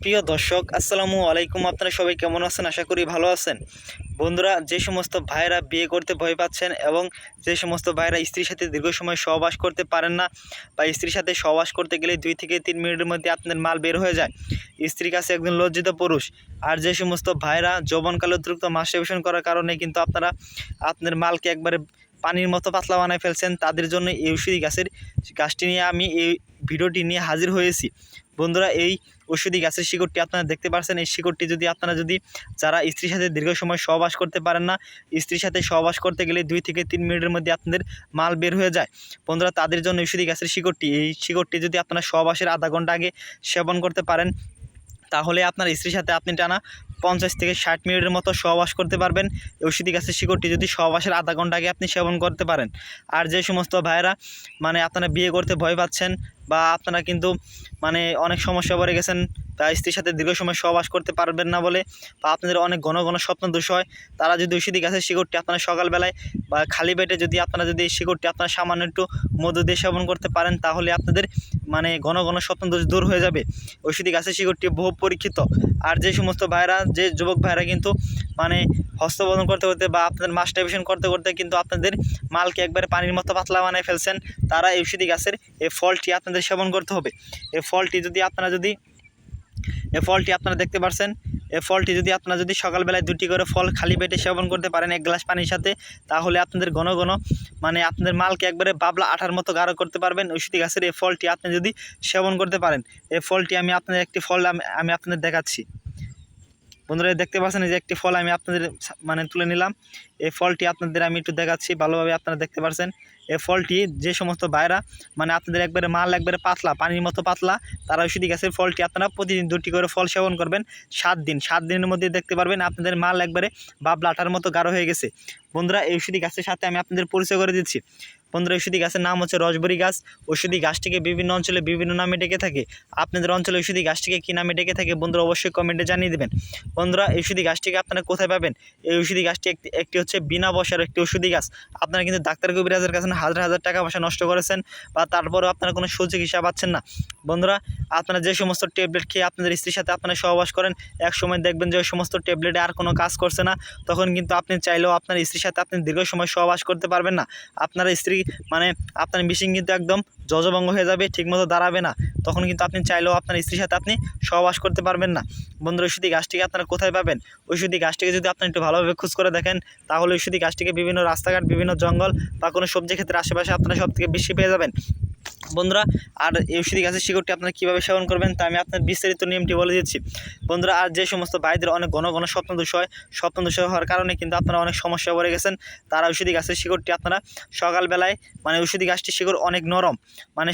প্রিয় দর্শক আসসালামু আলাইকুম। আপনারা সবাই কেমন আছেন? আশা করি ভালো আছেন। বন্ধুরা, যে সমস্ত ভাইয়েরা বিয়ে করতে ভয় পাচ্ছেন এবং যে সমস্ত ভাইয়েরা স্ত্রীর সাথে দীর্ঘ সময় সহবাস করতে পারেন না বা স্ত্রীর সাথে সহবাস করতে গেলে 2 থেকে 3 মিনিটের মধ্যে আপনাদের মাল বের হয়ে যায়, স্ত্রীর কাছে একজন লজ্জিত পুরুষ। আর যে সমস্ত ভাইয়েরা যৌবনকালে অতিরিক্ত মাস্টারবেশন করার কারণে কিন্তু আপনারা আপনার মালকে একবারে পানির মতো পাতলা বানায় ফেলছেন, তাদের জন্য এই ঔষধি গাছটি নিয়ে আমি এই ভিডিওটি নিয়ে হাজির হয়েছি। বন্ধুরা, এই ঔষধি গাছের শিকড়টি আপনারা দেখতে পাচ্ছেন। এই শিকড়টি আপনারা যারা স্ত্রীর সাথে দীর্ঘ সময় সহবাস করতে পারেন না, স্ত্রীর সাথে সহবাস করতে গেলে 2 থেকে 3 মিনিটের মধ্যে আপনাদের মাল বের হয়ে যায়, বন্ধুরা তাদের জন্য ঔষধি গাছের শিকড়টি। এই শিকড়টি যদি আপনারা সহবাসের আধা ঘন্টা আগে সেবন করতে পারেন, তাহলে আপনার স্ত্রীর সাথে আপনি টানা 50 থেকে 60 মিনিটের মতো সহবাস করতে পারবেন। ঔষধি গাছের শিকড়টি যদি সহবাসের আধা ঘন্টা আগে আপনি সেবন করতে পারেন। আর যে সমস্ত ভাইয়েরা আপনারা বিয়ে করতে ভয় পাচ্ছেন বা আপনারা কিন্তু অনেক সমস্যা পড়ে গেছেন, তা স্ত্রীর সাথে দীর্ঘ সময় সহবাস করতে পারবেন না বলে, বা আপনাদের অনেক ঘন ঘন স্বপ্ন দোষ হয়, তারা যদি ঔষধি গাছের শিকড়টি আপনারা সকালবেলায় বা খালি পেটে আপনারা এই শিকড়টি আপনারা সামান্য একটু মধু দিয়ে সেবন করতে পারেন, তাহলে আপনাদের ঘন ঘন স্বপ্ন দোষ দূর হয়ে যাবে। ঔষধি গাছের শিকড়টি বহু পরীক্ষিত। আর যে সমস্ত ভাইরা, যে যুবক ভাইরা কিন্তু হস্তবদন করতে করতে বা আপনাদের মাস্টারবেশন করতে করতে কিন্তু আপনাদের মালকে একবারে পানির মতো পাতলা বানায় ফেলছেন, তারা এই ঔষধি গাছের এই ফলটি আপনাদের সেবন করতে হবে। এই ফলটি আপনারা দেখতে পাচ্ছেন। এই ফলটি আপনারা সকালবেলায় 2টি করে ফল খালি পেটে সেবন করতে পারেন 1 গ্লাস পানির সাথে, তাহলে আপনাদের ঘন ঘন আপনাদের মালকে একবারে বাবলা আঠার মতো গাঢ় করতে পারবেন। ঔষধি গাছের এই ফলটি আপনি যদি সেবন করতে পারেন, এই ফলটি আমি আপনাদের একটি ফল আমি আপনাদের দেখাচ্ছি। বন্ধুরা, দেখতে পাচ্ছেন যে একটি ফল আমি আপনাদের তুলে নিলাম। এই ফলটি আপনাদের আমি একটু দেখাচ্ছি, ভালোভাবে আপনারা দেখতে পাচ্ছেন। এই ফলটি যে সমস্ত ভাইরা আপনাদের একবারে মাল একবারে পাতলা, পানির মতো পাতলা, তারা ঔষধি গাছের ফলটি আপনারা প্রতিদিন 2টি করে ফল সেবন করবেন 7 দিন। 7 দিনের মধ্যে দেখতে পারবেন আপনাদের মাল একবারে বাবলা আঠার মতো গাঢ় হয়ে গেছে। বন্ধুরা, এই ঔষধি গাছের সাথে আমি আপনাদের পরিচয় করে দিচ্ছি। বন্ধুরা, ঔষধি গাছের নাম হচ্ছে রসবরি গাছ। ঔষধি গাছটিকে বিভিন্ন অঞ্চলে বিভিন্ন নামে ডেকে থাকে। আপনাদের অঞ্চলে ঔষধি গাছটিকে কী নামে ডেকে থাকে বন্ধুরা অবশ্যই কমেন্টে জানিয়ে দেবেন। বন্ধুরা, এই ঔষধি গাছটিকে আপনারা কোথায় পাবেন? এই ঔষধি গাছটি একটি হচ্ছে বিনা পয়সার একটি ঔষধি গাছ। আপনারা কিন্তু ডাক্তার কবিরাজের কাছে হাজার হাজার টাকা পয়সা নষ্ট করেছেন, বা তারপরেও আপনারা কোনো সুযোগ হিসাব পাচ্ছেন না। বন্ধুরা, আপনারা যে সমস্ত ট্যাবলেট খেয়ে আপনাদের স্ত্রীর সাথে আপনারা সহবাস করেন, এক সময় দেখবেন যে ওই সমস্ত ট্যাবলেটে আর কোনো কাজ করছে না। তখন কিন্তু আপনি চাইলেও আপনার স্ত্রীর সাথে আপনি দীর্ঘ সময় সহবাস করতে পারবেন না। আপনার স্ত্রী আপনার মিশিং কিন্তু একদম জজভঙ্গ হয়ে যাবে, ঠিকমতো দাঁড়াবে না। তখন কিন্তু আপনি চাইলেও আপনার স্ত্রীর সাথে আপনি সহবাস করতে পারবেন না। বন্ধুরা, ঔষধি গাছটিকে আপনারা কোথায় পাবেন? ঔষধি গাছটিকে যদি আপনি একটু ভালোভাবে খোঁজ করে দেখেন, তাহলে ঔষধি গাছটিকে বিভিন্ন রাস্তাঘাট, বিভিন্ন জঙ্গল বা কোনো সবজি ক্ষেত্রে আশেপাশে আপনারা সব থেকে বেশি পেয়ে যাবেন। বন্ধুরা, আর এই ঔষধি গাছের শিকড়টি আপনারা কীভাবে সেবন করবেন তা আমি আপনার বিস্তারিত নিয়মটি বলে দিচ্ছি। বন্ধুরা, আর যে সমস্ত ভাইদের অনেক ঘন ঘন স্বপ্নদোষ হওয়ার কারণে কিন্তু আপনারা অনেক সমস্যা পড়ে গেছেন, তারা ঔষধি গাছের শিকড়টি আপনারা সকালবেলায় ঔষধি গাছটির শিকড় অনেক নরম,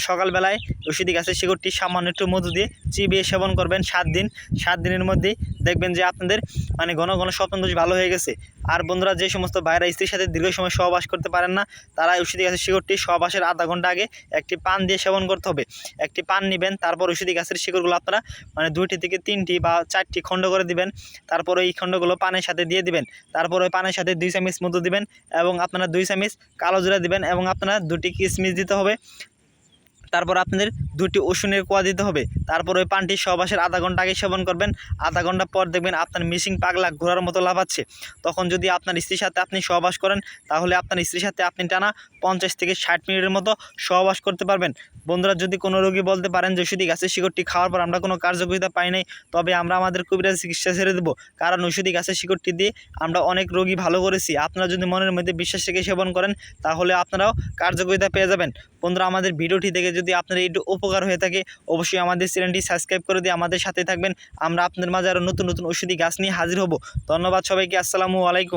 সকালবেলায় ঔষধি গাছের শিকড়টি সামান্য একটু মধু দিয়ে চিবিয়ে সেবন করবেন 7 দিন। 7 দিনের মধ্যেই দেখবেন যে আপনাদের ঘন ঘন স্বপ্নদোষ ভালো হয়ে গেছে। আর বন্ধুরা, যে সমস্ত ভাইরা স্ত্রীর সাথে দীর্ঘ সময় সহবাস করতে পারেন না, তারা ঔষধি গাছের শিকড়টি সহবাসের আধা ঘন্টা আগে একটি পান দিয়ে সেবন করতে হবে। একটি পান নেবেন, তারপর ঔষধি গাছের শিকড়গুলো আপনারা 2টি থেকে 3টি বা 4টি খণ্ড করে দিবেন। তারপর এই খণ্ডগুলো পানের সাথে দিয়ে দিবেন। তারপর ওই পানের সাথে 2 চামচ মধু দিবেন এবং আপনারা 2 চামচ কালো জিরা দিবেন এবং আপনারা 2টি কিশমিশ দিতে হবে। তারপর আপনাদের 2টি রসুনের কোয়া দিতে হবে। তারপর ওই পানটি সহবাসের আধা ঘন্টা আগে সেবন করবেন। আধা ঘন্টা পর দেখবেন আপনার মিশিং পাগলা ঘোরার মতো লাফাচ্ছে। তখন যদি আপনার স্ত্রীর সাথে আপনি সহবাস করেন, তাহলে আপনার স্ত্রীর সাথে আপনি টানা 50 থেকে 60 মিনিটের মতো সহবাস করতে পারবেন। বন্ধুরা, যদি কোনো রোগী বলতে পারেন যে ঔষধি গাছের শিকড়টি খাওয়ার পর আমরা কোনো কার্যকারিতা পাই নাই, তবে আমরা আমাদের কবিরাজ চিকিৎসা ছেড়ে দেবো, কারণ ঔষধি গাছের শিকড়টি দিয়ে আমরা অনেক রোগী ভালো করেছি। আপনারা যদি মনের মধ্যে বিশ্বাস রেখে সেবন করেন, তাহলে আপনারাও কার্যকারিতা পেয়ে যাবেন। বন্ধুরা, আমাদের ভিডিওটি দেখে যদি আপনার একটু উপকার হয়ে থাকে, অবশ্যই আমাদের চ্যানেলটি সাবস্ক্রাইব করে দিয়ে আমাদের সাথে থাকবেন। আমরা আপনাদের মাঝে আরও নতুন নতুন ঔষধি গাছ নিয়ে হাজির হব। ধন্যবাদ সবাইকে। আসসালামু আলাইকুম।